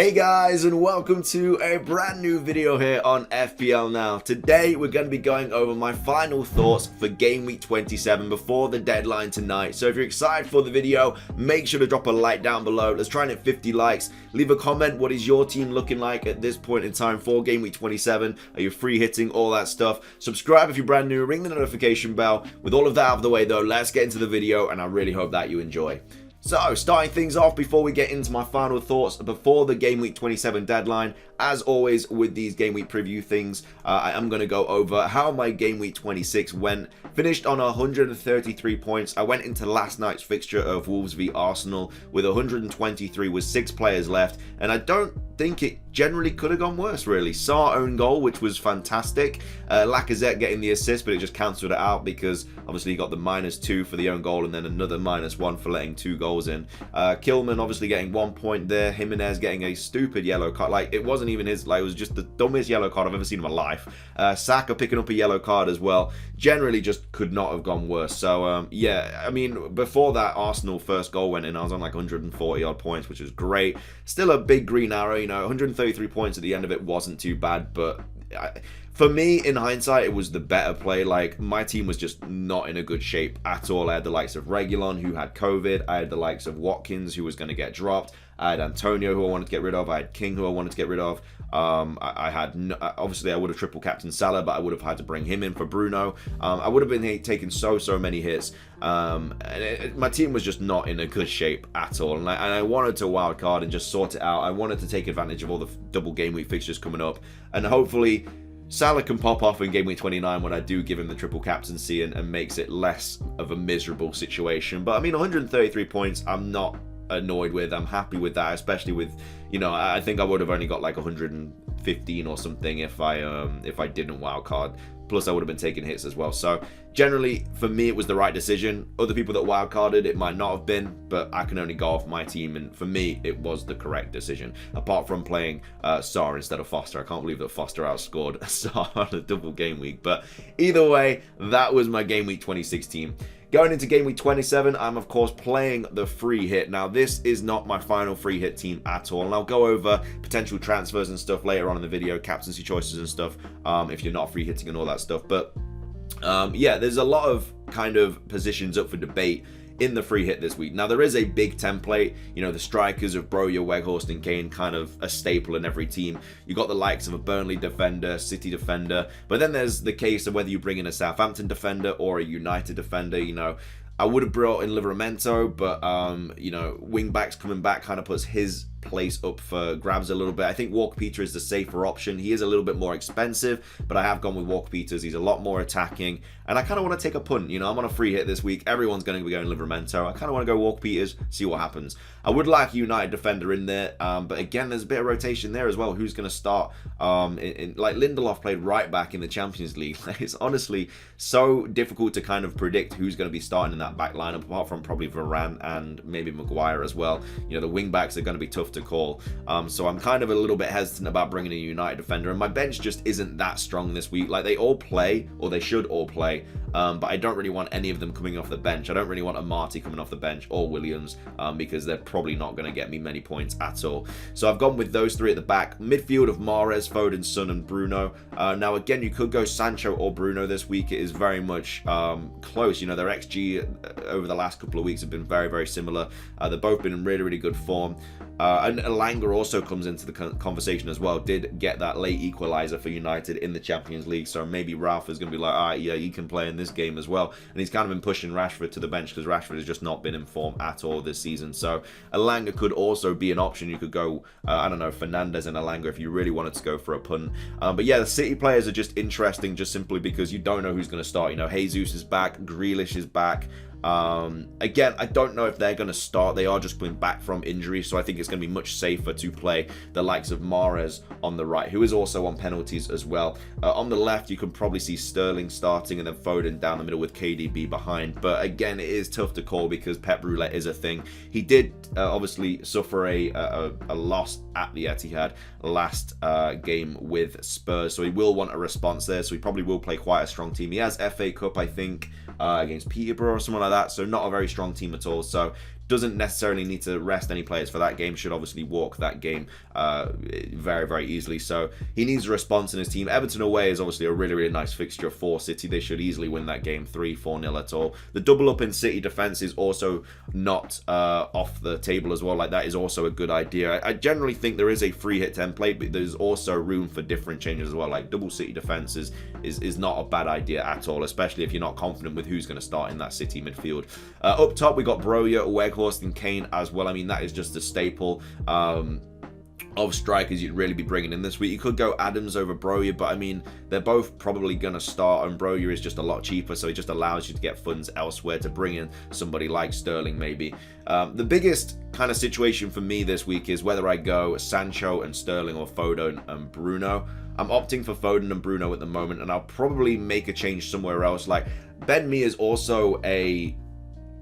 Hey guys, and welcome to a brand new video here on FPL Now. Today we're going to be going over my final thoughts for Game Week 27 before the deadline tonight. So if you're excited for the video, make sure to drop a like down below. Let's try and hit 50 likes. Leave a comment. What is your team looking like at this point in time for Game Week 27? Are you free hitting? All that stuff. Subscribe if you're brand new. Ring the notification bell. With all of that out of the way though, let's get into the video, and I really hope that you enjoy. So, starting things off before we get into my final thoughts before the Game Week 27 deadline, as always with these Game Week preview things, I am going to go over how my Game Week 26 went. Finished on 133 points. I went into last night's fixture of Wolves v Arsenal with 123 with 6 players left, and I don't think it generally could have gone worse, really. Sarr own goal, which was fantastic. Lacazette getting the assist, but it just cancelled it out because obviously he got the -2 for the own goal and then another -1 for letting 2 goals in. Kilman obviously getting 1 point there. Jimenez getting a stupid yellow card. Like, it wasn't even his, like, it was just the dumbest yellow card I've ever seen in my life. Saka picking up a yellow card as well. Generally just could not have gone worse. So yeah, I mean, before that Arsenal first goal went in, I was on like 140 odd points, which is great. Still a big green arrow, you know. 133 points at the end of it wasn't too bad, but for me, in hindsight, it was the better play. Like, my team was just not in a good shape at all. I had the likes of Reguilon, who had COVID. I had the likes of Watkins, who was going to get dropped. I had Antonio, who I wanted to get rid of. I had King, who I wanted to get rid of. I had, obviously, I would have triple captain Salah, but I would have had to bring him in for Bruno. I would have been taking so many hits. My team was just not in a good shape at all. And I wanted to wildcard and just sort it out. I wanted to take advantage of all the double game week fixtures coming up. And hopefully Salah can pop off in Game Week 29 when I do give him the triple captaincy and makes it less of a miserable situation. But I mean, 133 points, I'm not annoyed with. I'm happy with that, especially with, you know, I think I would have only got like 115 or something if I didn't wildcard. Plus I would have been taking hits as well. So generally for me it was the right decision. Other people that wildcarded, it might not have been, but I can only go off my team, and for me it was the correct decision. Apart from playing Sarr instead of Foster. I can't believe that Foster outscored Sarr on a double game week. But either way, that was my Game Week 26 team. Going into Game Week 27, I'm of course playing the free hit. Now, this is not my final free hit team at all, and I'll go over potential transfers and stuff later on in the video, captaincy choices and stuff, if you're not free hitting and all that stuff. But yeah, there's a lot of kind of positions up for debate in the free hit this week. Now, there is a big template. You know, the strikers of Broja, Weghorst and Kane, kind of a staple in every team. You got the likes of a Burnley defender, City defender, but then there's the case of whether you bring in a Southampton defender or a United defender. You know, I would have brought in Livramento, but you know, wing backs coming back kind of puts his place up for grabs a little bit. I think Walker-Peters is the safer option. He is a little bit more expensive, but I have gone with Walker-Peters. He's a lot more attacking, and I kind of want to take a punt. You know, I'm on a free hit this week. Everyone's going to be going Livramento. I kind of want to go Walker-Peters, see what happens. I would like a United defender in there, but again, there's a bit of rotation there as well. Who's going to start? Like Lindelof played right back in the Champions League. It's honestly so difficult to kind of predict who's going to be starting in that back lineup, apart from probably Varane and maybe Maguire as well. You know, the wing backs are going to be tough to call, so I'm kind of a little bit hesitant about bringing a United defender, and my bench just isn't that strong this week. Like, they all play, or they should all play, but I don't really want any of them coming off the bench. I don't really want Amati coming off the bench or Williams, because they're probably not going to get me many points at all. So I've gone with those three at the back. Midfield of Mahrez, Foden, Son and Bruno. Now again, you could go Sancho or Bruno this week. It is very much close. You know, their XG over the last couple of weeks have been very similar. They've both been in really good form. And Elanga also comes into the conversation as well. Did get that late equalizer for United in the Champions League, so maybe Ralph is going to be like, all right, yeah, you can play in this game as well. And he's kind of been pushing Rashford to the bench because Rashford has just not been in form at all this season. So Elanga could also be an option. You could go, I don't know, Fernandes and Elanga if you really wanted to go for a punt. But yeah, the City players are just interesting just simply because you don't know who's going to start. You know, Jesus is back, Grealish is back. Again, I don't know if they're going to start. They are just coming back from injury, so I think it's going to be much safer to play the likes of Mahrez on the right, who is also on penalties as well. On the left, you can probably see Sterling starting and then Foden down the middle with KDB behind. But again, it is tough to call because Pep Roulette is a thing. He did obviously suffer a loss at the Etihad last game with Spurs, so he will want a response there. So he probably will play quite a strong team. He has FA Cup, I think, against Peterborough or something like that. So not a very strong team at all. So doesn't necessarily need to rest any players for that game. Should obviously walk that game very, very easily. So he needs a response in his team. Everton away is obviously a really, really nice fixture for City. They should easily win that game 3-4-0 at all. The double up in City defense is also not off the table as well. Like, that is also a good idea. I generally think there is a free hit template, but there's also room for different changes as well. Like, double City defense is not a bad idea at all, especially if you're not confident with who's going to start in that City midfield. Up top, we got Broja, Weghorst, and Kane as well. I mean, that is just a staple of strikers you'd really be bringing in this week. You could go Adams over Broja, but I mean, they're both probably going to start, and Broja is just a lot cheaper, so it just allows you to get funds elsewhere to bring in somebody like Sterling maybe. The biggest kind of situation for me this week is whether I go Sancho and Sterling or Foden and Bruno. I'm opting for Foden and Bruno at the moment, and I'll probably make a change somewhere else. Like, Ben Mee is also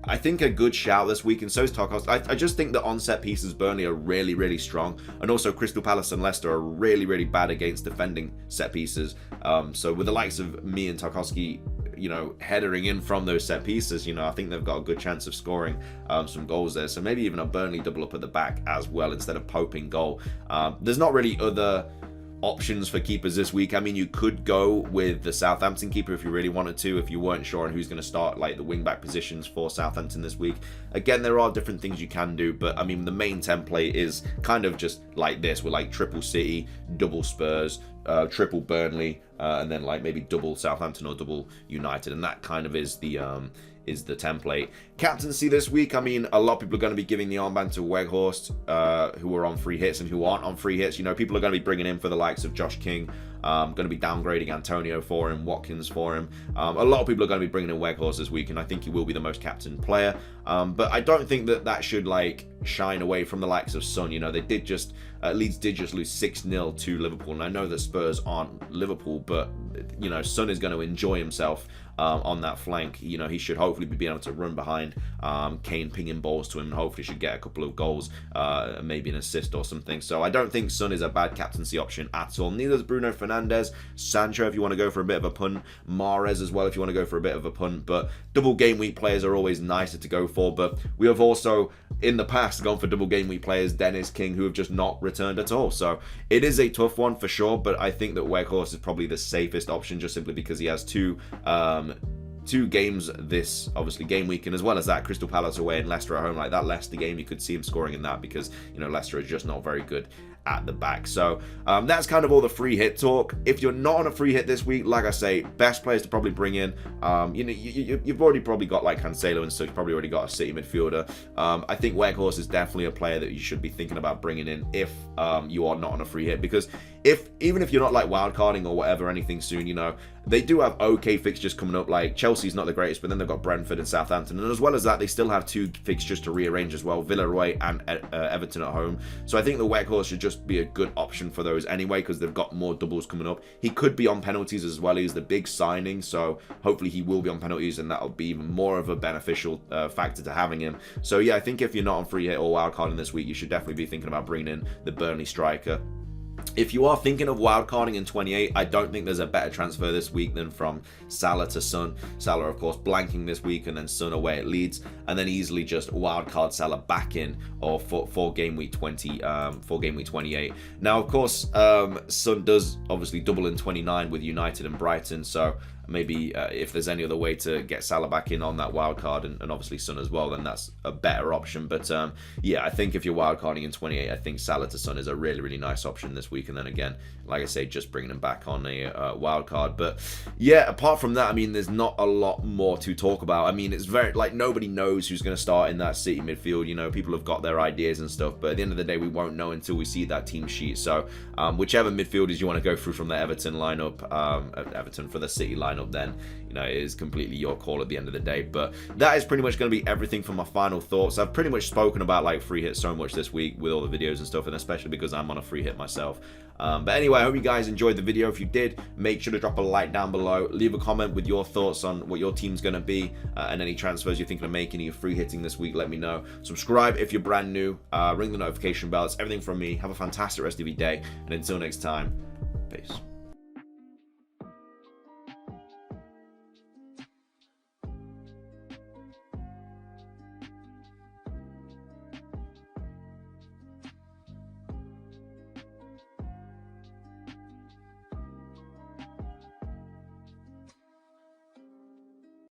I think a good shout this week, and so is Tarkowski. I just think the on-set pieces Burnley are really, really strong, and also Crystal Palace and Leicester are really, really bad against defending set pieces. So with the likes of Mee and Tarkowski, you know, headering in from those set pieces, you know, I think they've got a good chance of scoring some goals there. So maybe even a Burnley double up at the back as well instead of Pope in goal. There's not really other options for keepers this week. I mean, you could go with the Southampton keeper if you really wanted to, if you weren't sure on who's going to start like the wing-back positions for Southampton this week. Again, there are different things you can do, but I mean, the main template is kind of just like this, with like triple City, double Spurs, triple Burnley, and then like maybe double Southampton or double United, and that kind of is the template. Captaincy this week, I mean, a lot of people are going to be giving the armband to Weghorst, who are on free hits and who aren't on free hits. You know, people are going to be bringing in for the likes of Josh King, going to be downgrading Antonio for him, Watkins for him. A lot of people are going to be bringing in Weghorst this week, and I think he will be the most captain player. But I don't think that should like shine away from the likes of Son. You know, they did just Leeds did just lose 6-0 to Liverpool, and I know that Spurs aren't Liverpool, but you know, Son is going to enjoy himself on that flank. You know, he should hopefully be able to run behind Kane, pinging balls to him, and hopefully should get a couple of goals, maybe an assist or something. So I don't think Son is a bad captaincy option at all. Neither is Bruno Fernandes. Sancho, if you want to go for a bit of a pun. Mahrez as well, if you want to go for a bit of a pun. But double game week players are always nicer to go for. But we have also, in the past, gone for double game week players, Dennis, King, who have just not returned at all. So it is a tough one for sure, but I think that Weghorst is probably the safest option, just simply because he has two games this, obviously, game week, and as well as that, Crystal Palace away and Leicester at home. Like that Leicester game, you could see him scoring in that because, you know, Leicester is just not very good at the back. So that's kind of all the free hit talk. If you're not on a free hit this week, like I say, best players to probably bring in, you know, you've already probably got like Cancelo and stuff. You've probably already got a City midfielder. I think Weghorst is definitely a player that you should be thinking about bringing in if you are not on a free hit, because even if you're not like wildcarding or whatever anything soon, you know, they do have okay fixtures coming up. Like Chelsea's not the greatest, but then they've got Brentford and Southampton, and as well as that, they still have two fixtures to rearrange as well, Villa away and Everton at home. So I think the Weghorst should just be a good option for those anyway, because they've got more doubles coming up. He could be on penalties as well. He's the big signing, so hopefully he will be on penalties, and that'll be even more of a beneficial factor to having him. So yeah, I think if you're not on free hit or wildcarding this week, you should definitely be thinking about bringing in the Burnley striker. If you are thinking of wildcarding in 28, I don't think there's a better transfer this week than from Salah to Son. Salah, of course, blanking this week, and then Son away at Leeds, and then easily just wildcard Salah back in, or for game week 20, for game week 28. Now, of course, Son does obviously double in 29 with United and Brighton, so maybe if there's any other way to get Salah back in on that wild card, and obviously Son as well, then that's a better option. But yeah, I think if you're wildcarding in 28, I think Salah to Son is a really, really nice option this week. And then again, like I say, just bringing him back on a wild card. But yeah, apart from that, I mean, there's not a lot more to talk about. I mean, it's very, like, nobody knows who's going to start in that City midfield. You know, people have got their ideas and stuff, but at the end of the day, we won't know until we see that team sheet. So whichever midfielders you want to go through from the Everton lineup, Everton for the City lineup, then, you know, it is completely your call at the end of the day. But that is pretty much going to be everything for my final thoughts. I've pretty much spoken about like free hit so much this week with all the videos and stuff, and especially because I'm on a free hit myself. But anyway, I hope you guys enjoyed the video. If you did, make sure to drop a like down below, leave a comment with your thoughts on what your team's going to be, and any transfers you're thinking of making, you're free hitting this week, let me know. Subscribe if you're brand new, ring the notification bell. It's everything from me. Have a fantastic rest of your day, and until next time, peace.